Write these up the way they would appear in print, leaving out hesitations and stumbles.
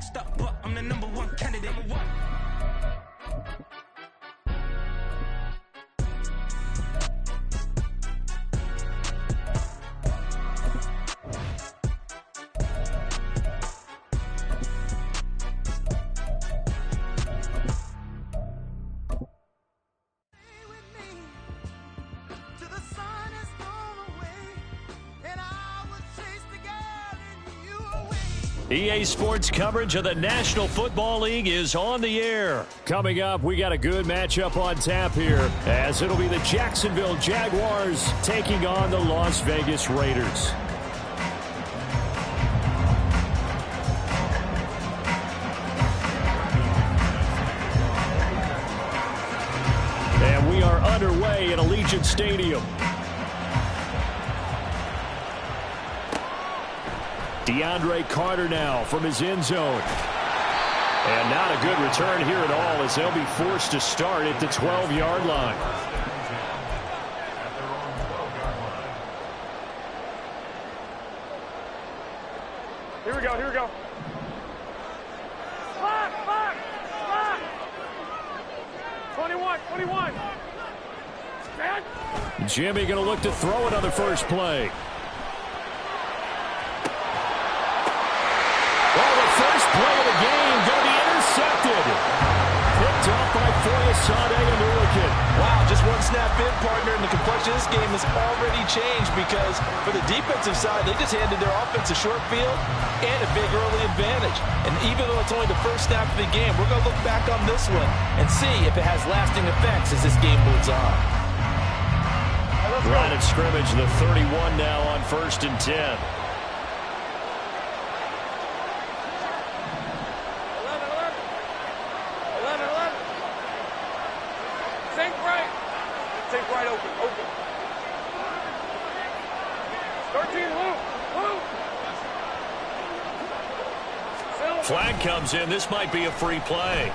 next up, but I'm the #1 candidate. EA Sports coverage of the National Football League is on the air. Coming up, we got a good matchup on tap here, as it'll be the Jacksonville Jaguars taking on the Las Vegas Raiders. And we are underway at Allegiant Stadium. DeAndre Carter now from his end zone. And not a good return here at all, as they'll be forced to start at the 12-yard line. Here we go, here we go. Block, block, block. 21, 21. Man. Jimmy going to look to throw it on the first play. First play of the game going to be intercepted. Picked up by Foyesade and Hurricane. Wow, just one snap in, partner, and the complexion of this game has already changed, because for the defensive side, they just handed their offense a short field and a big early advantage. And even though it's only the first snap of the game, we're going to look back on this one and see if it has lasting effects as this game moves on. Line of scrimmage, the 31 now on 1st and 10. Flag comes in. This might be a free play.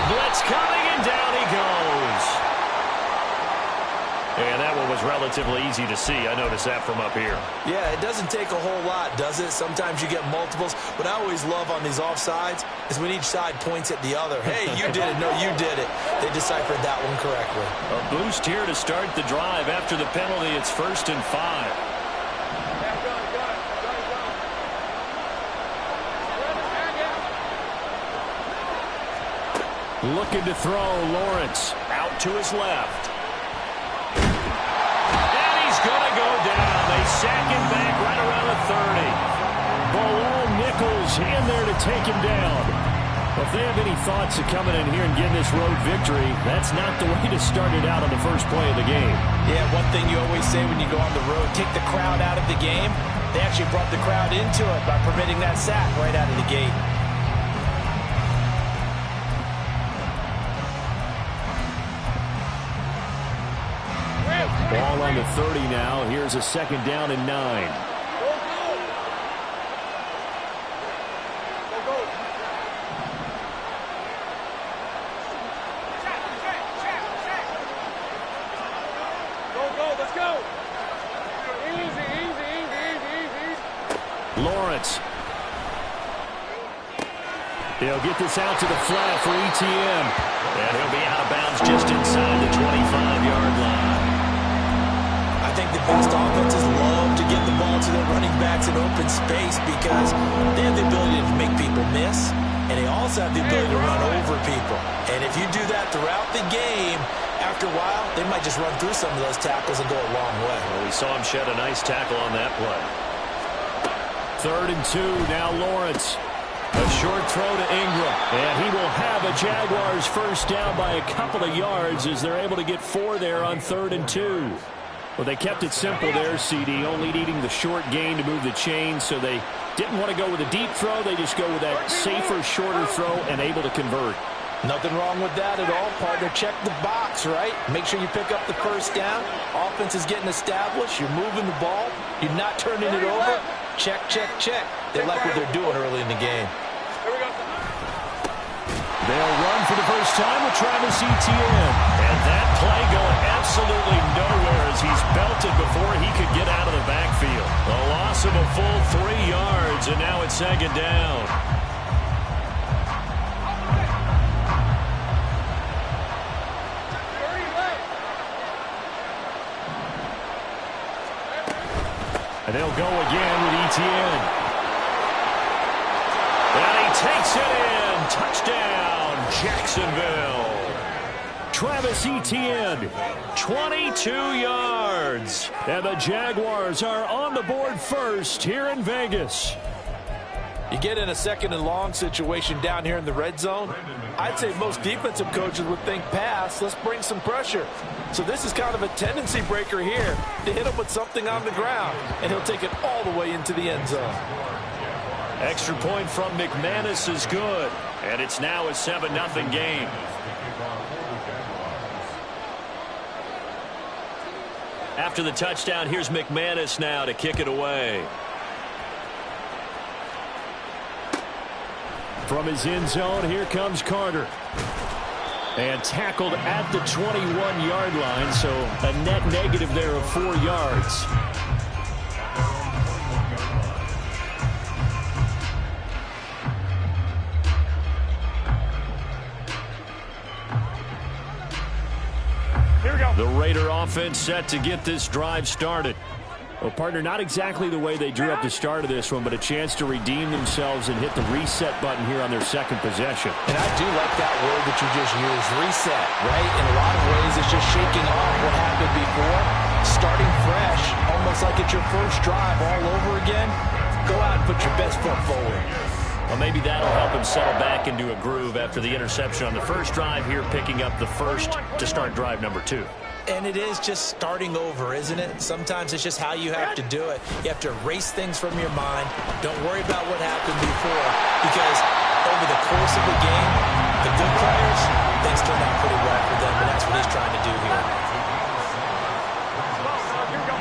Blitz coming, and down he goes. And that one was relatively easy to see. I noticed that from up here. Yeah, it doesn't take a whole lot, does it? Sometimes you get multiples. What I always love on these offsides is when each side points at the other. Hey, you did it. No, you did it. They deciphered that one correctly. A boost here to start the drive. After the penalty, it's 1st and 5. Looking to throw, Lawrence out to his left. And he's going to go down. They sack him back right around the 30. Below Nichols in there to take him down. Well, if they have any thoughts of coming in here and getting this road victory, that's not the way to start it out on the first play of the game. Yeah, one thing you always say when you go on the road, take the crowd out of the game. They actually brought the crowd into it by permitting that sack right out of the gate. Ball on the 30 now. Here's a 2nd down and 9. Let's go. Easy, easy, easy, easy, easy. Lawrence. They'll get this out to the flat for ETN. And he'll be out of bounds just inside the 25-yard line. I think the best offenses love to get the ball to their running backs in open space, because they have the ability to make people miss, and they also have the ability to run over people. And if you do that throughout the game, after a while, they might just run through some of those tackles and go a long way. Well, we saw him shed a nice tackle on that play. 3rd and 2, now Lawrence. A short throw to Ingram, and he will have a Jaguars first down by a couple of yards as they're able to get 4 there on 3rd and 2. Well, they kept it simple there, CD, only needing the short gain to move the chain, so they didn't want to go with a deep throw. They just go with that safer, shorter throw and able to convert. Nothing wrong with that at all, partner. Check the box, right? Make sure you pick up the first down. Offense is getting established. You're moving the ball. You're not turning it over. Check, check, check. They like what they're doing early in the game. They'll run for the first time with Travis Etienne. And that play going absolutely nowhere as he's belted before he could get out of the backfield. A loss of a full 3 yards, and now it's 2nd down. And they'll go again with Etienne. And he takes it in. Touchdown, Jacksonville. Travis Etienne, 22 yards. And the Jaguars are on the board first here in Vegas. You get in a second and long situation down here in the red zone, I'd say most defensive coaches would think pass, let's bring some pressure. So this is kind of a tendency breaker here to hit him with something on the ground, and he'll take it all the way into the end zone. Extra point from McManus is good, and it's now a 7-0 game. After the touchdown, here's McManus now to kick it away. From his end zone, here comes Carter. And tackled at the 21-yard line, so a net negative there of 4 yards. Here we go. The Raider offense set to get this drive started. Well, partner, not exactly the way they drew up the start of this one, but a chance to redeem themselves and hit the reset button here on their second possession. And I do like that word that you just used, reset, right? In a lot of ways, it's just shaking off what happened before, starting fresh, almost like it's your first drive all over again. Go out and put your best foot forward. Well, maybe that'll help him settle back into a groove after the interception on the first drive here, picking up the first to start drive number 2. And it is just starting over, isn't it? Sometimes it's just how you have to do it. You have to erase things from your mind. Don't worry about what happened before, because over the course of the game, the good players, things turn out pretty well for them, and that's what he's trying to do here. Here we go.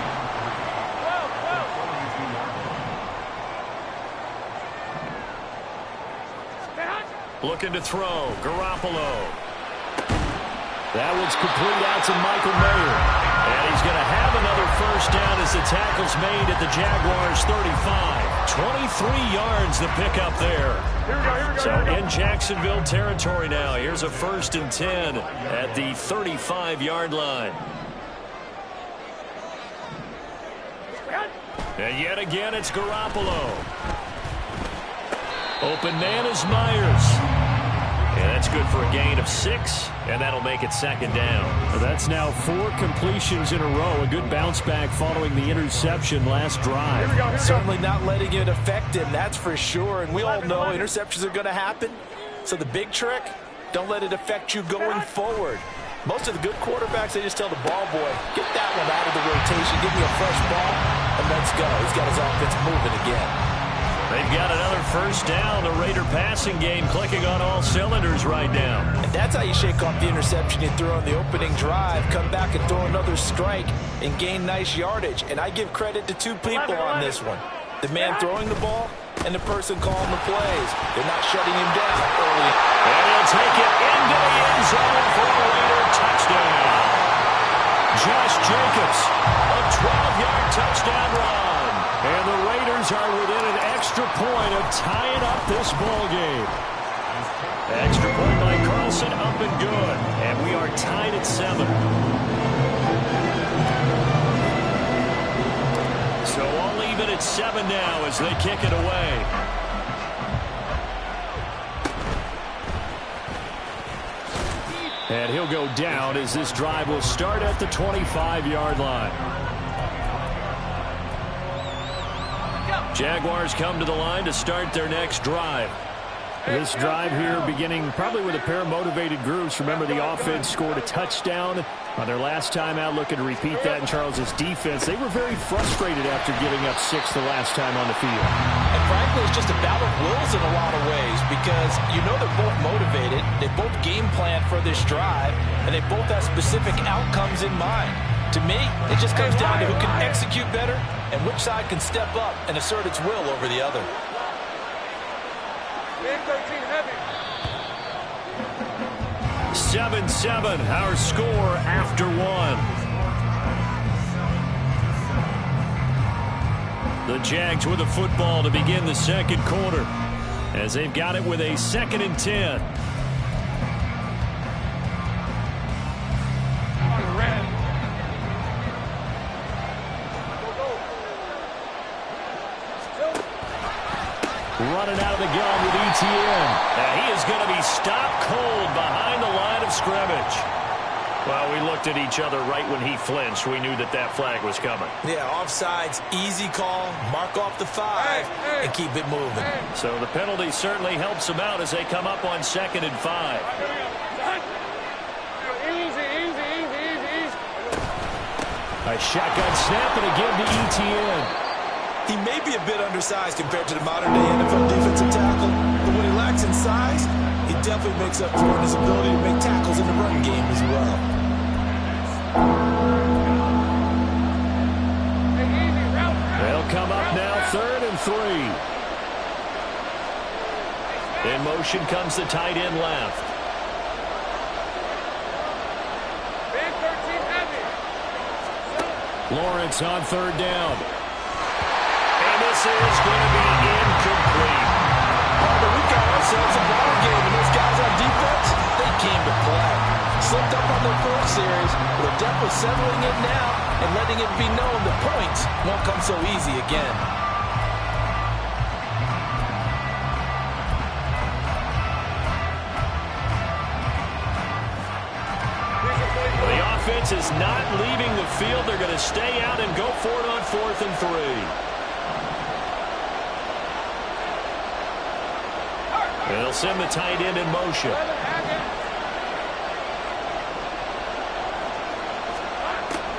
Looking to throw. Garoppolo. That one's complete out to Michael Mayer. And he's going to have another first down as the tackle's made at the Jaguars' 35. 23 yards the pickup there. So in Jacksonville territory now. Here's a 1st and 10 at the 35-yard line. And yet again, it's Garoppolo. Open man is Myers. And that's good for a gain of 6, and that'll make it 2nd down. That's now 4 completions in a row. A good bounce back following the interception last drive. Here we go. Certainly not letting it affect him, that's for sure. And we all know interceptions are going to happen. So the big trick, don't let it affect you going forward. Most of the good quarterbacks, they just tell the ball boy, get that one out of the rotation, give me a fresh ball, and let's go. He's got his offense moving again. They've got another first down. The Raider passing game clicking on all cylinders right now. And that's how you shake off the interception you threw on the opening drive, come back and throw another strike and gain nice yardage. And I give credit to 2 people on this one. The man throwing the ball and the person calling the plays. They're not shutting him down early. And he'll take it into the end zone for a Raider touchdown. Josh Jacobs, a 12-yard touchdown run. And the Raiders are within an extra point of tying up this ball game. Extra point by Carlson, up and good. And we are tied at 7. So all even at 7 now as they kick it away. And he'll go down as this drive will start at the 25-yard line. Jaguars come to the line to start their next drive. This drive here beginning probably with a pair of motivated groups. Remember, the offense scored a touchdown on their last time out, looking to repeat that in Charles's defense. They were very frustrated after giving up 6 the last time on the field. And frankly, it's just a battle of wills in a lot of ways, because you know they're both motivated, they both game plan for this drive, and they both have specific outcomes in mind. To me, it just comes down to who can execute better and which side can step up and assert its will over the other. 7-7, our score after 1. The Jags with the football to begin the second quarter, as they've got it with a 2nd and 10. Running out of the gun with ETN. Now he is going to be stopped cold behind the line of scrimmage. Well, we looked at each other right when he flinched. We knew that that flag was coming. Yeah, offsides, easy call, mark off the 5, and keep it moving. So the penalty certainly helps him out as they come up on 2nd and 5. A shotgun snap and again to ETN. He may be a bit undersized compared to the modern-day NFL defensive tackle, but when he lacks in size, he definitely makes up for it in his ability to make tackles in the run game as well. They'll come up now, 3rd and 3. In motion comes the tight end left. Lawrence on 3rd down. And this is going to be incomplete. But we've got ourselves a ball game, and those guys on defense, they came to play. Slipped up on their first series, but they're definitely settling in now and letting it be known the points won't come so easy again. The offense is not leaving the field. They're going to stay out and go for it on 4th and 3. They'll send the tight end in motion.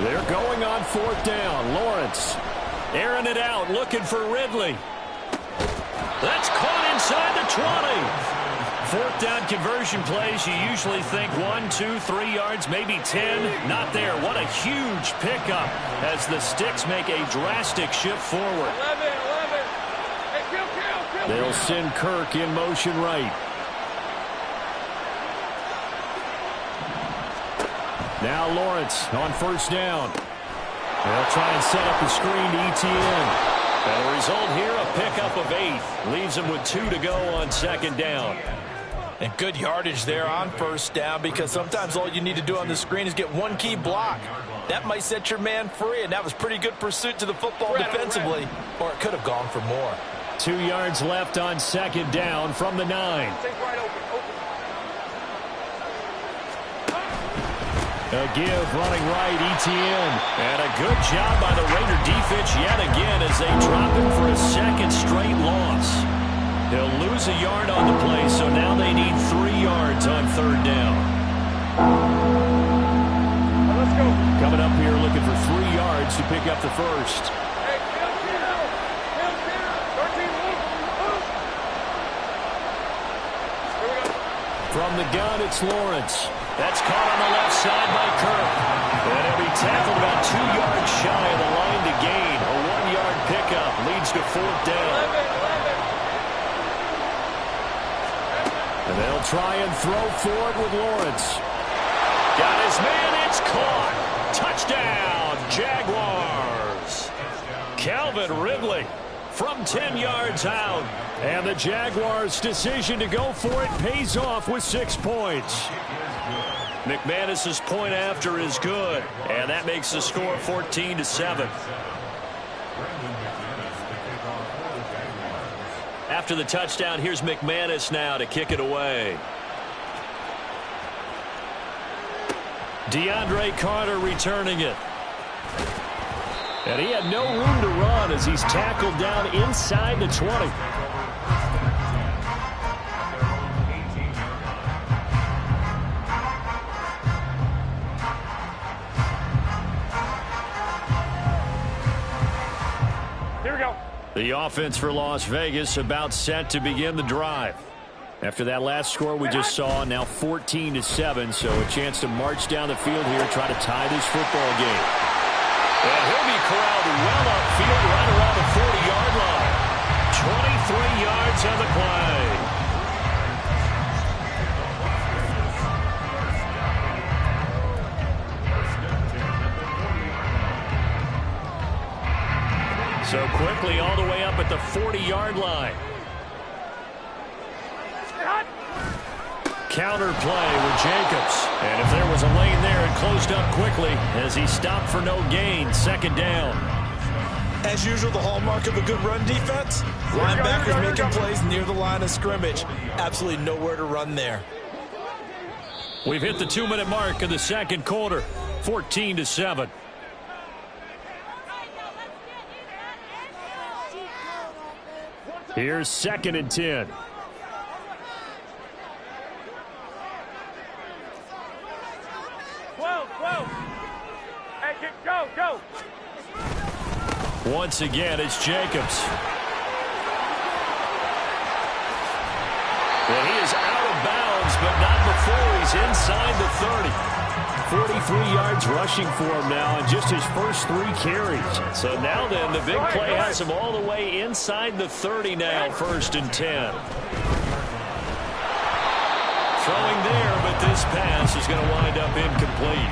They're going on 4th down. Lawrence airing it out, looking for Ridley. That's caught inside the 20. 4th down conversion plays, you usually think 1, 2, 3 yards, maybe 10. Not there. What a huge pickup as the Sticks make a drastic shift forward. 11. Hey, They'll send Kirk in motion right. Now Lawrence on 1st down. They'll try and set up the screen to ETN. And the result here, a pickup of 8. Leaves them with 2 to go on 2nd down. And good yardage there on 1st down, because sometimes all you need to do on the screen is get one key block. That might set your man free, and that was pretty good pursuit to the football defensively, or it could have gone for more. 2 yards left on 2nd down from the 9. A give running right, ETN. And a good job by the Raider defense yet again as they drop him for a 2nd straight loss. He'll lose a yard on the play, so now they need 3 yards on 3rd down. let's go. Coming up here looking for 3 yards to pick up the 1st. From the gun, it's Lawrence. That's caught on the left side by Kirk. And he'll be tackled about 2 yards shy of the line to gain. A 1-yard pickup leads to 4th down. And they'll try and throw forward with Lawrence. Got his man, it's caught. Touchdown, Jaguars. Calvin Ridley from 10 yards out. And the Jaguars' decision to go for it pays off with 6 points. McManus's point after is good, and that makes the score 14-7. After the touchdown, here's McManus now to kick it away. DeAndre Carter returning it. And he had no room to run as he's tackled down inside the 20. The offense for Las Vegas about set to begin the drive. After that last score we just saw, now 14-7, so a chance to march down the field here, try to tie this football game. And he'll be corralled well upfield right around the 40-yard line. 23 yards on the play. So quickly all the way up at the 40-yard line. Counter play with Jacobs. And if there was a lane there, it closed up quickly as he stopped for no gain. 2nd down. As usual, the hallmark of a good run defense, linebackers making plays near the line of scrimmage. Absolutely nowhere to run there. We've hit the 2-minute mark of the second quarter, 14-7. Here's 2nd and 10. Hey, go. Once again, it's Jacobs. And he is out of bounds, but not before he's inside the 30. 43 yards rushing for him now in just his first 3 carries. So now then, the big play has him all the way inside the 30 now, 1st and 10. Throwing there, but this pass is going to wind up incomplete.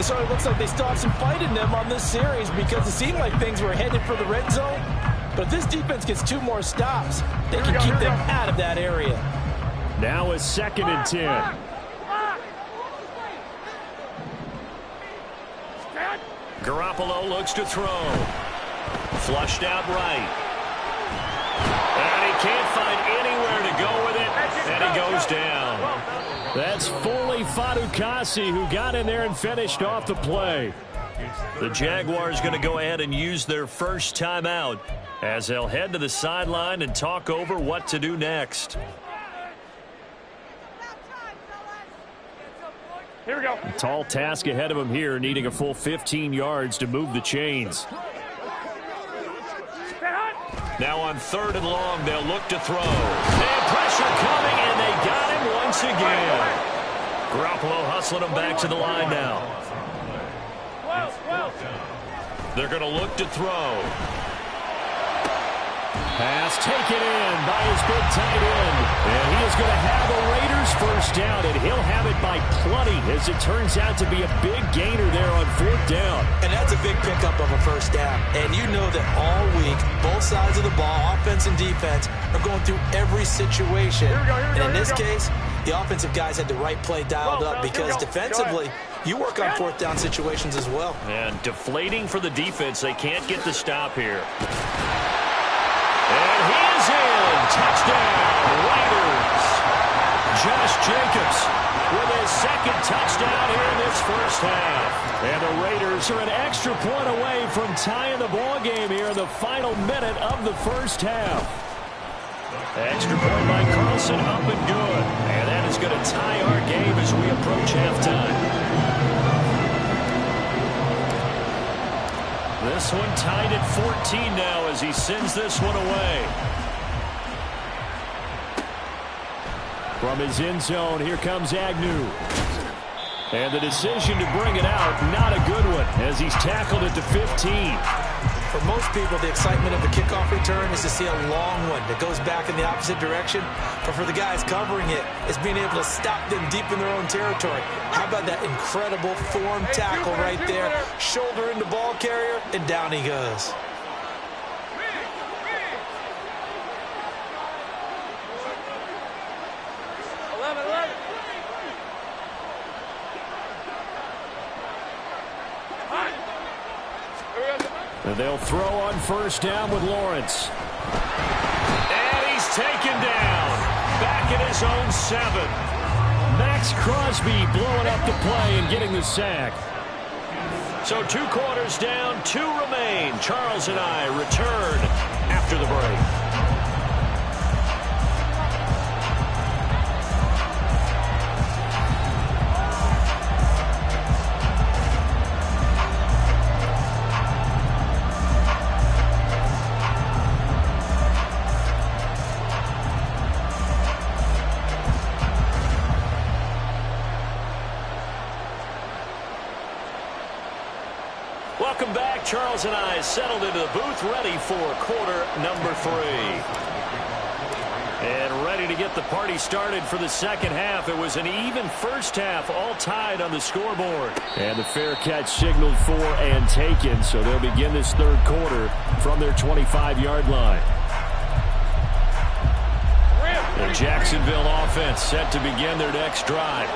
So it looks like they still have some fight in them on this series because it seemed like things were headed for the red zone. But if this defense gets 2 more stops, they can keep them out of that area. Now it's 2nd and 10. Garoppolo looks to throw. Flushed out right. And he can't find anywhere to go with it. And he goes down. That's Foley Fadukasi who got in there and finished off the play. The Jaguars going to go ahead and use their first timeout as they'll head to the sideline and talk over what to do next. Here we go. A tall task ahead of him here, needing a full 15 yards to move the chains. Now on 3rd and long, they'll look to throw. And pressure coming, and they got him once again. Garoppolo hustling him back to the line now. They're going to look to throw. Pass taken in by his big tight end. And he is going to have a Raiders first down, and he'll have it by plenty as it turns out to be a big gainer there on 4th down. And that's a big pickup of a first down. And you know that all week, both sides of the ball, offense and defense, are going through every situation. And in this case, the offensive guys had the right play dialed up because defensively, you work on 4th down situations as well. And deflating for the defense. They can't get the stop here. And he is in. Touchdown, Raiders. Josh Jacobs with his 2nd touchdown here in this first half. And the Raiders are an extra point away from tying the ball game here in the final minute of the first half. Extra point by Carlson, up and good. And that is going to tie our game as we approach halftime. This one tied at 14 now as he sends this one away. From his end zone, here comes Agnew. And the decision to bring it out, not a good one, as he's tackled at the 15. For most people, the excitement of the kickoff return is to see a long one that goes back in the opposite direction. But for the guys covering it, it's being able to stop them deep in their own territory. How about that incredible form tackle right there? Shoulder into ball carrier, and down he goes. And they'll throw on 1st down with Lawrence. And he's taken down. Back at his own 7. Max Crosby blowing up the play and getting the sack. So 2 quarters down, 2 remain. Charles and I return after the break. Welcome back. Charles and I settled into the booth, ready for quarter number 3. And ready to get the party started for the second half. It was an even first half, all tied on the scoreboard. And the fair catch signaled for and taken, so they'll begin this 3rd quarter from their 25-yard line. The Jacksonville offense set to begin their next drive.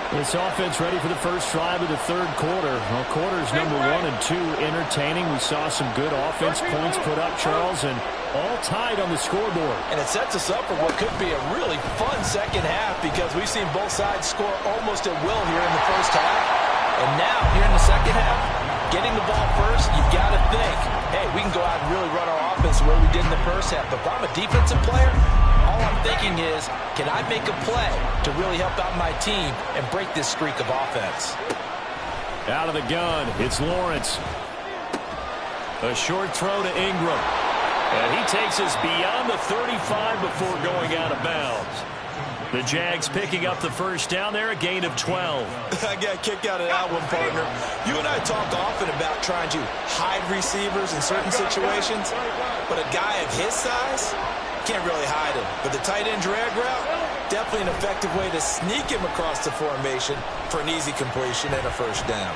This offense ready for the first drive of the third quarter. Well, quarters number 1 and 2 entertaining. We saw some good offense points put up, Charles, and all tied on the scoreboard. And it sets us up for what could be a really fun second half because we've seen both sides score almost at will here in the first half. And now, here in the second half, getting the ball first, you've got to think, hey, we can go out and really run our offense the way we did in the first half. But if I'm a defensive player, all I'm thinking is, can I make a play to really help out my team and break this streak of offense? Out of the gun, it's Lawrence. A short throw to Ingram. And he takes us beyond the 35 before going out of bounds. The Jags picking up the first down there, a gain of 12. I got a kick out of that one, partner. You and I talk often about trying to hide receivers in certain situations, but a guy of his size can't really hide him. But the tight end drag route, definitely an effective way to sneak him across the formation for an easy completion and a first down.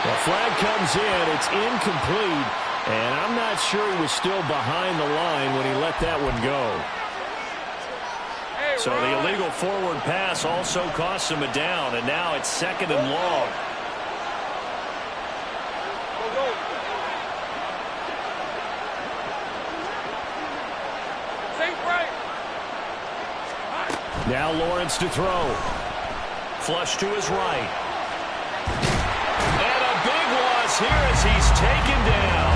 The flag comes in. It's incomplete, and I'm not sure he was still behind the line when he let that one go. So the illegal forward pass also costs him a down, and now it's 2nd and long. Now Lawrence to throw. Flush to his right. And a big loss here as he's taken down.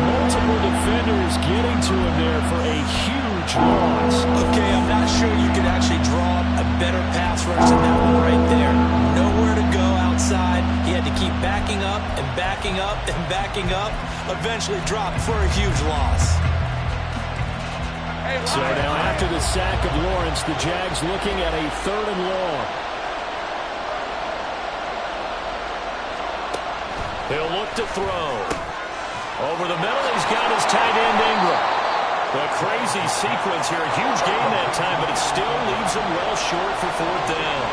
Multiple defenders getting to him there for a huge loss. Okay, I'm not sure you could actually draw a better pass rush than that one right there. Nowhere to go outside. He had to keep backing up and backing up and backing up. Eventually dropped for a huge loss. So now after the sack of Lawrence, the Jags looking at a 3rd and long. He'll look to throw. Over the middle, he's got his tight end Ingram. A crazy sequence here. A huge gain that time, but it still leaves him well short for 4th down.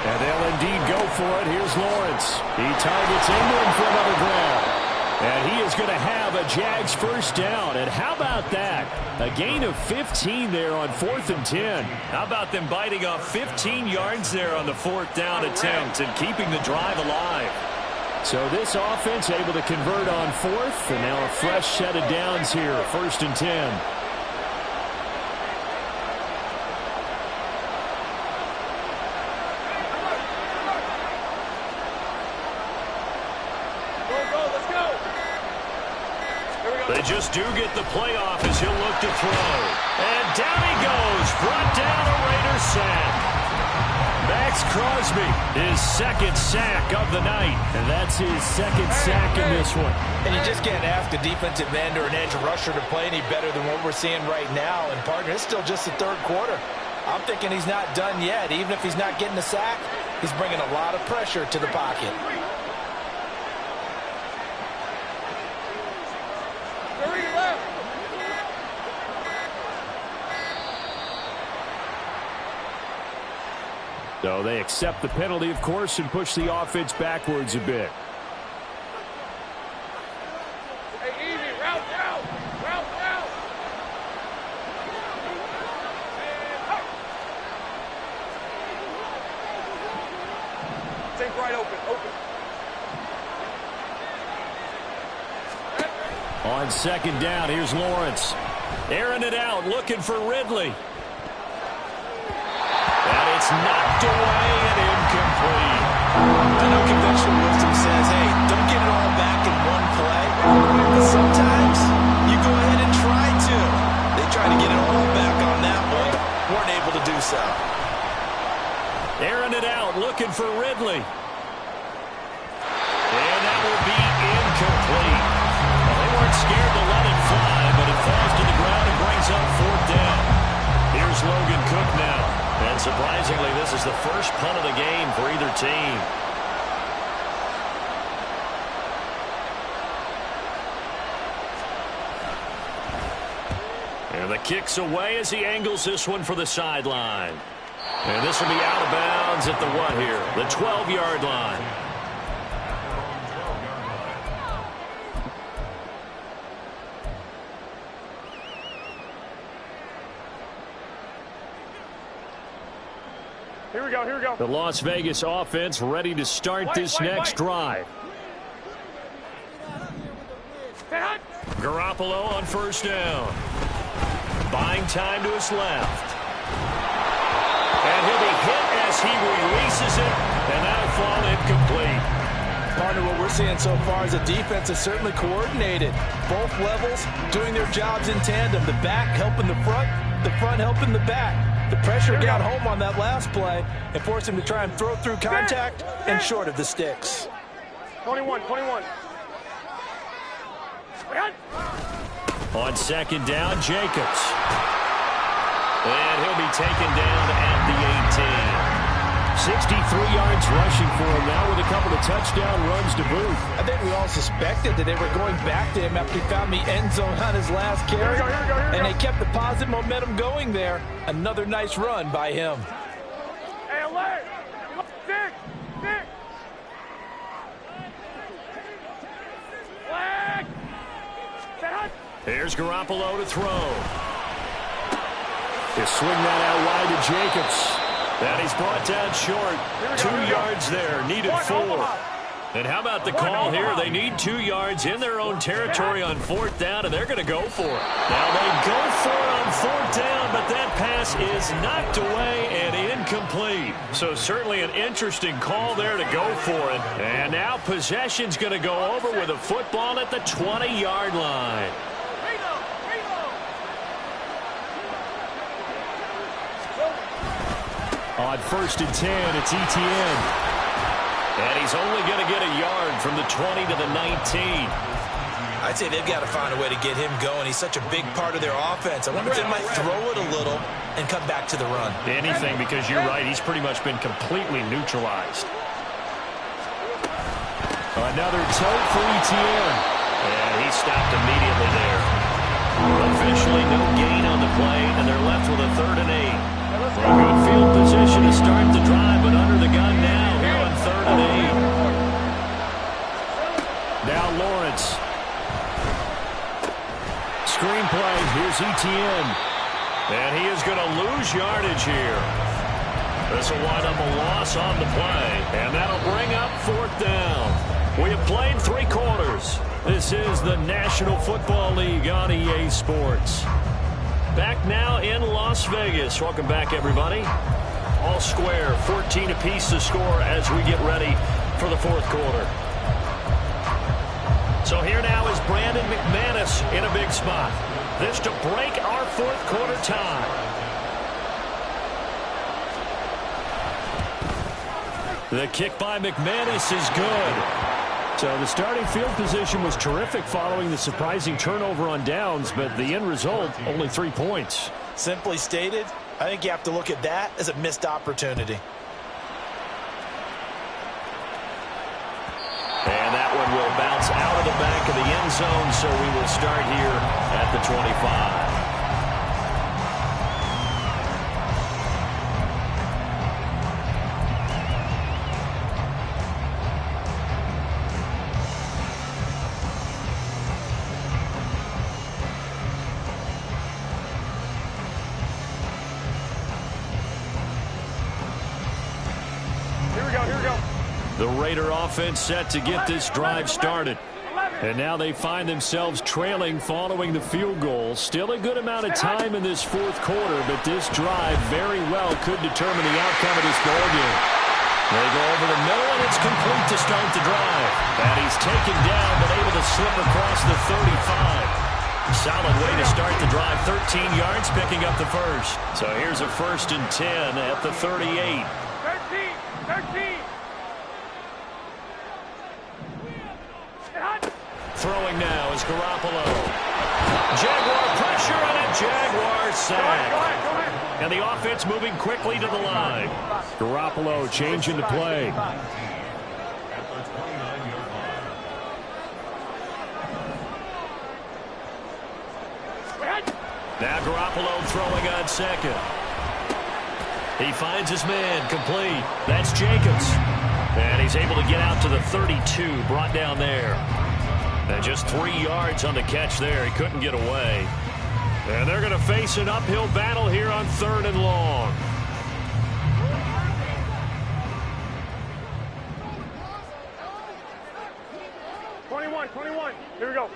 And they'll indeed go for it. Here's Lawrence. He targets Ingram for another grab. And he is going to have a Jags first down. And how about that? A gain of 15 there on 4th and 10. How about them biting off 15 yards there on the 4th down attempt and keeping the drive alive? So this offense able to convert on 4th. And now a fresh set of downs here. 1st and 10. They just do get the playoff as he'll look to throw. And down he goes. Brought down a Raider sack. Max Crosby, his 2nd sack of the night. And that's his 2nd sack in this one. And you just can't ask a defensive end or an edge rusher to play any better than what we're seeing right now. And, partner, it's still just the 3rd quarter. I'm thinking he's not done yet. Even if he's not getting a sack, he's bringing a lot of pressure to the pocket. So they accept the penalty, of course, and push the offense backwards a bit. Hey, easy. Route out. Route out. Take right open. On 2nd down, here's Lawrence. Airing it out, looking for Ridley. And it's knocked away and incomplete. I know conventional wisdom says, hey, don't get it all back in one play. But sometimes you go ahead and try to. They tried to get it all back on that one. Weren't able to do so. Airing it out, looking for Ridley. And that will be incomplete. Well, they weren't scared to let it fly, but it falls to the ground and brings up 4th down. Here's Logan Cook now. And surprisingly, this is the first punt of the game for either team. And the kick's away as he angles this one for the sideline. And this will be out of bounds at the what here? The 12-yard line. here we go, here we go. The Las Vegas offense ready to start this next drive. Garoppolo on first down. Buying time to his left. And he'll be hit as he releases it, and that'll fall incomplete. Partner, what we're seeing so far is the defense is certainly coordinated. Both levels doing their jobs in tandem. The back helping the front helping the back. The pressure got home on that last play and forced him to try and throw through contact and short of the sticks. 21. On second down, Jacobs. And he'll be taken down at the 18. 63 yards rushing for him now with a couple of touchdown runs to boot. I think we all suspected that they were going back to him after he found the end zone on his last carry. Here we go. And they kept the positive momentum going there. Another nice run by him. Hey, alert! Six! Flag! Here's Garoppolo to throw. He'll swing that out wide to Jacobs. And he's brought down short. 2 yards there, needed 4. And how about the call here? They need 2 yards in their own territory on fourth down, and they're going to go for it. Now they go for it on fourth down, but that pass is knocked away and incomplete. So certainly an interesting call there to go for it. And now possession's going to go over with a football at the 20-yard line. On first and 10, it's Etienne. And he's only going to get a yard from the 20 to the 19. I'd say they've got to find a way to get him going. He's such a big part of their offense. I wonder if they might throw it a little and come back to the run. Anything, because you're right. He's pretty much been completely neutralized. Another tote for Etienne. And he stopped immediately there. Officially no gain on the play, and they're left with a 3rd and 8. A good field position to start the drive, but under the gun now here on 3rd and 8. Now Lawrence. Screenplay, here's Etienne. And he is going to lose yardage here. This will wind up a loss on the play, and that'll bring up 4th down. We have played 3 quarters. This is the National Football League on EA Sports. Back now in Las Vegas. Welcome back, everybody. All square, 14 apiece to score as we get ready for the 4th quarter. So here now is Brandon McManus in a big spot. This to break our 4th quarter tie. The kick by McManus is good. So the starting field position was terrific following the surprising turnover on downs, but the end result, only 3 points. Simply stated, I think you have to look at that as a missed opportunity. And that one will bounce out of the back of the end zone, so we will start here at the 25. The Raider offense set to get this drive started. And now they find themselves trailing following the field goal. Still a good amount of time in this 4th quarter, but this drive very well could determine the outcome of this ball game. They go over the middle, and it's complete to start the drive. And he's taken down, but able to slip across the 35. Solid way to start the drive. 13 yards, picking up the first. So here's a 1st and 10 at the 38. 13. Throwing now is Garoppolo. Jaguar pressure and a Jaguar sack. Go ahead. And the offense moving quickly to the line. Garoppolo changing the play. Now Garoppolo throwing on second. He finds his man complete. That's Jacobs. And he's able to get out to the 32, brought down there. And just 3 yards on the catch there. He couldn't get away. And they're going to face an uphill battle here on 3rd and long. 21, 21. Here we go.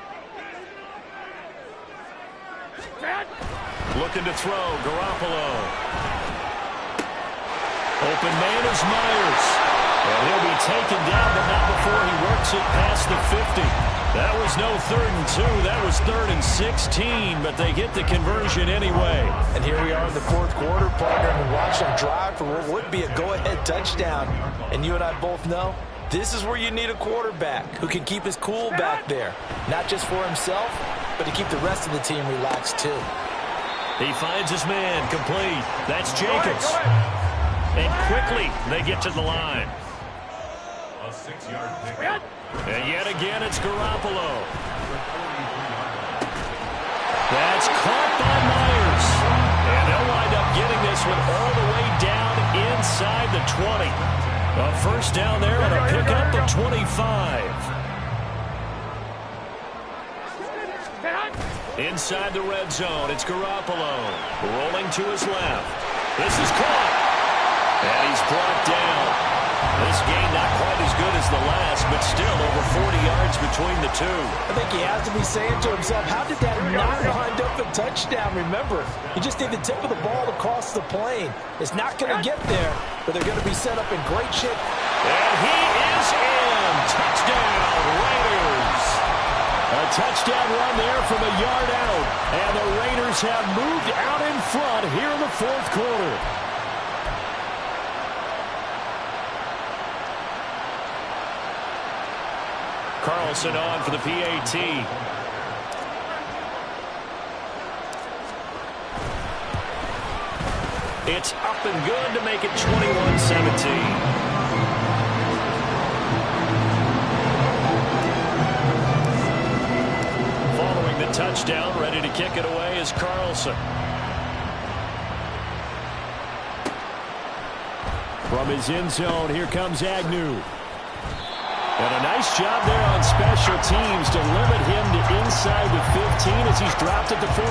Looking to throw, Garoppolo. Open man is Myers. And he'll be taken down, but not before he works it past the 50. That was no 3rd and 2. That was 3rd and 16, but they get the conversion anyway. And here we are in the 4th quarter, partner, and watch them drive for what would be a go-ahead touchdown. And you and I both know this is where you need a quarterback who can keep his cool back there, not just for himself, but to keep the rest of the team relaxed too. He finds his man, complete. That's Jacobs. And quickly they get to the line. A 6-yard pickup. And yet again it's Garoppolo. That's caught by Myers. And they'll wind up getting this one all the way down inside the 20. A first down there and a pickup of 25. Inside the red zone, it's Garoppolo. Rolling to his left. This is caught. And he's brought down. This game not quite as good as the last, but still over 40 yards between the two. I think he has to be saying to himself, how did that not wind up a touchdown? Remember, you just need the tip of the ball across the plane. It's not going to get there, but they're going to be set up in great shape. And he is in. Touchdown, Raiders. A touchdown run there from a yard out. And the Raiders have moved out in front here in the 4th quarter. Carlson on for the PAT. It's up and good to make it 21-17. The touchdown, ready to kick it away is Carlson. From his end zone, here comes Agnew. And a nice job there on special teams to limit him to inside the 15 as he's dropped at the 14.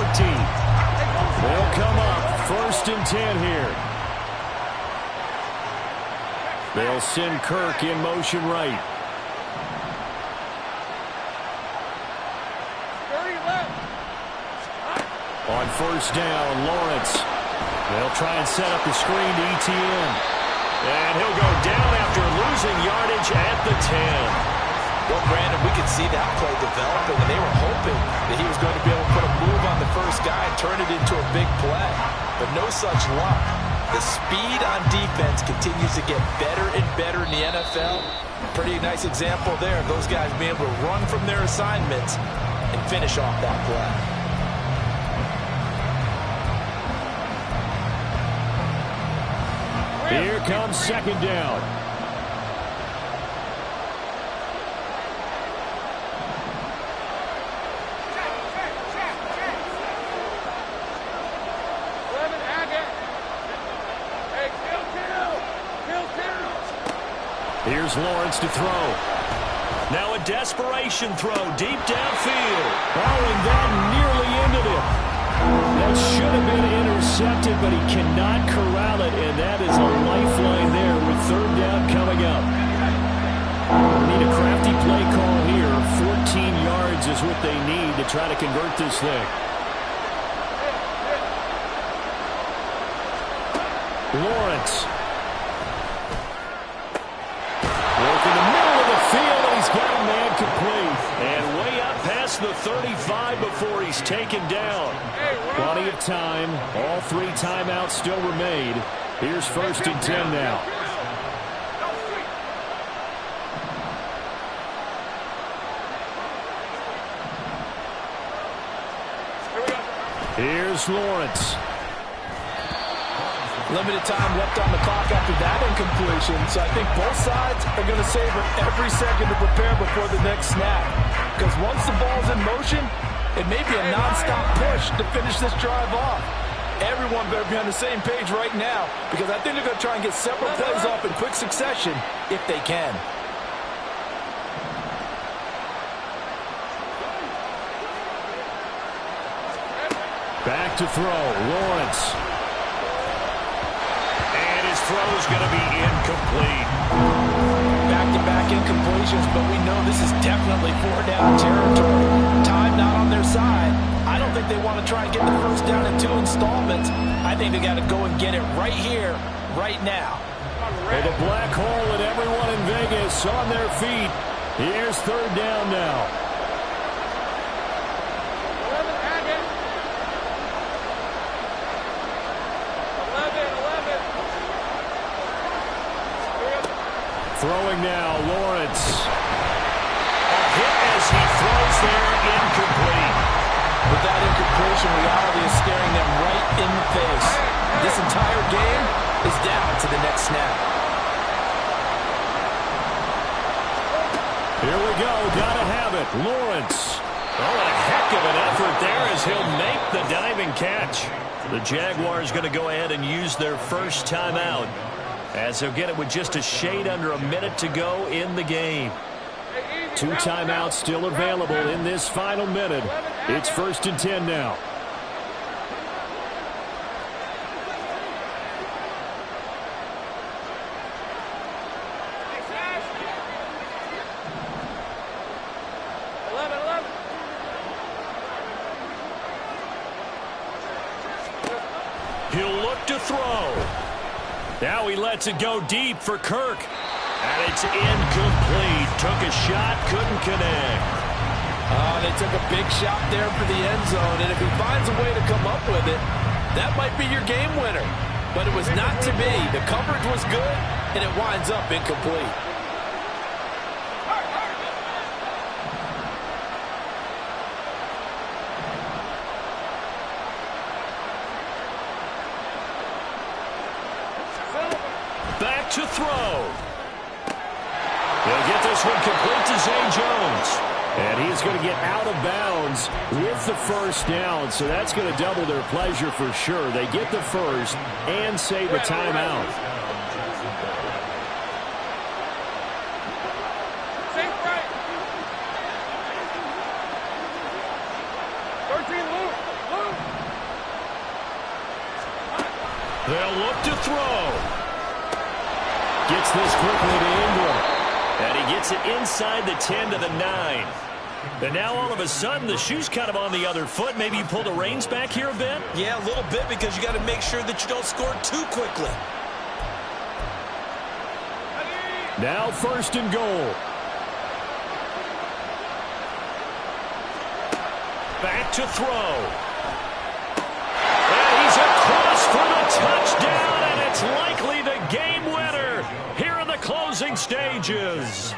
They'll come up 1st and 10 here. They'll send Kirk in motion right. On 1st down, Lawrence. They'll try and set up the screen to ETN. And he'll go down after losing yardage at the 10. Well, Brandon, we could see that play developing, and they were hoping that he was going to be able to put a move on the first guy and turn it into a big play. But no such luck. The speed on defense continues to get better and better in the NFL. Pretty nice example there of those guys being able to run from their assignments and finish off that play. Here comes 2nd down. Here's Lawrence to throw. Now a desperation throw deep downfield. Oh, and that nearly ended it. That should have been intercepted, but he cannot corral it, and that is a lifeline there with 3rd down coming up. Need a crafty play call here. 14 yards is what they need to try to convert this thing. Lawrence. Working the middle of the field, and he's got a man complete. And way up past the 35 before he's taken down. Plenty of time. All 3 timeouts still remain. Here's 1st and 10 now. Here's Lawrence. Limited time left on the clock after that incompletion, so I think both sides are going to savor every second to prepare before the next snap. Because once the ball's in motion, it may be a non-stop push to finish this drive off. Everyone better be on the same page right now, because I think they're going to try and get several plays off in quick succession if they can. Back to throw, Lawrence. Throw's going to be incomplete. Back-to-back incompletions. patience, but we know this is definitely 4-down territory. Time not on their side. I don't think they want to try and get the first down in 2 installments. I think they got to go and get it right here, right now. Well, the black hole and everyone in Vegas on their feet. Here's 3rd down now. 11, Haggett. 11. Throwing now, Lawrence. A hit as he throws there, incomplete. But that incompletion reality is staring them right in the face. This entire game is down to the next snap. Here we go, gotta have it, Lawrence. Oh, a heck of an effort there as he'll make the diving catch. The Jaguars going to go ahead and use their first timeout, as they'll get it with just a shade under a minute to go in the game. 2 timeouts still available in this final minute. It's 1st and 10 now. He'll look to throw. Now he lets it go deep for Kirk. And it's incomplete. Took a shot, couldn't connect. They took a big shot there for the end zone, and if he finds a way to come up with it, that might be your game winner. But it was not to be. The coverage was good, and it winds up incomplete. Back to throw. He'll get this one complete to Zay Jones. And he's going to get out of bounds with the first down. So that's going to double their pleasure for sure. They get the first and save a timeout. They'll look to throw. Gets this quickly to Ingram. And he gets it inside the 10 to the 9. And now all of a sudden the shoe's kind of on the other foot. Maybe you pull the reins back here a bit? Yeah, a little bit, because you got to make sure that you don't score too quickly. Now 1st and goal. Back to throw. And he's across for the touchdown, and it's likely the game winner here in the closing stages.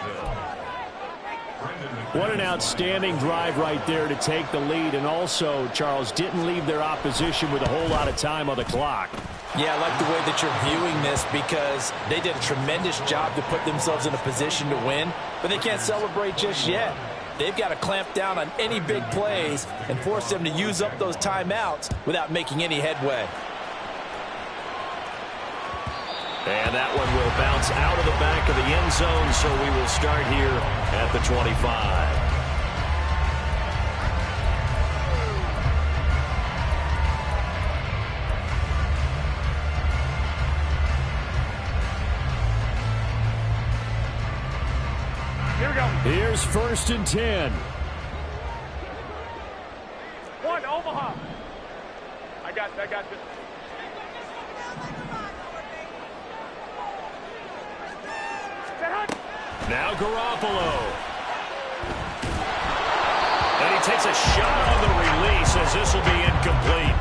What an outstanding drive right there to take the lead, and also, Charles, didn't leave their opposition with a whole lot of time on the clock. Yeah, I like the way that you're viewing this, because they did a tremendous job to put themselves in a position to win, but they can't celebrate just yet. They've got to clamp down on any big plays and force them to use up those timeouts without making any headway. And that one will bounce out of the back of the end zone, so we will start here at the 25. Here we go. Here's 1st and 10. 1, Omaha. I got this. Now Garoppolo. And he takes a shot on the release, as this will be incomplete.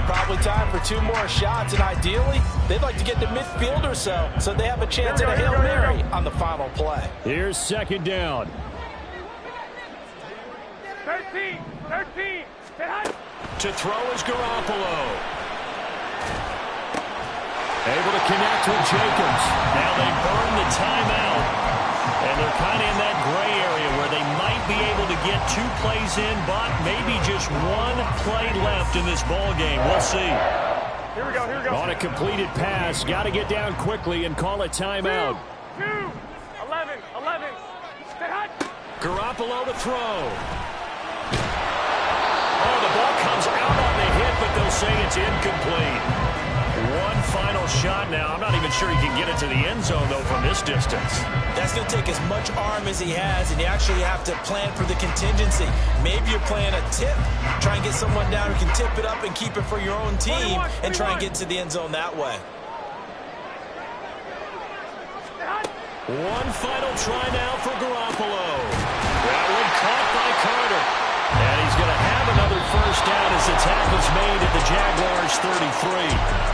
Probably time for 2 more shots, and ideally, they'd like to get to midfield or so they have a chance at a Hail Mary on the final play. Here's 2nd down. 13. To throw is Garoppolo. Able to connect with Jacobs. Now they burn the timeout. And they're kind of in that gray area where they might be able to get 2 plays in, but maybe just 1 play left in this ball game. We'll see. Here we go. On a completed pass, got to get down quickly and call a timeout. 2, 11. Garoppolo to throw. Oh, the ball comes out on the hit, but they'll say it's incomplete. 1 final shot now. I'm not even sure he can get it to the end zone, though, from this distance. That's going to take as much arm as he has, and you actually have to plan for the contingency. Maybe you're playing a tip. Try and get someone down who can tip it up and keep it for your own team and try and get to the end zone that way. One final try now for Garoppolo. That one caught by Carter. And he's going to have another first down as the tackle's made at the Jaguars' 33.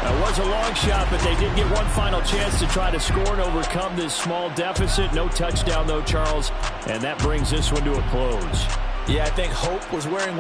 That was a long shot, but they did get one final chance to try to score and overcome this small deficit. No touchdown, though, Charles. And that brings this one to a close. Yeah, I think hope was wearing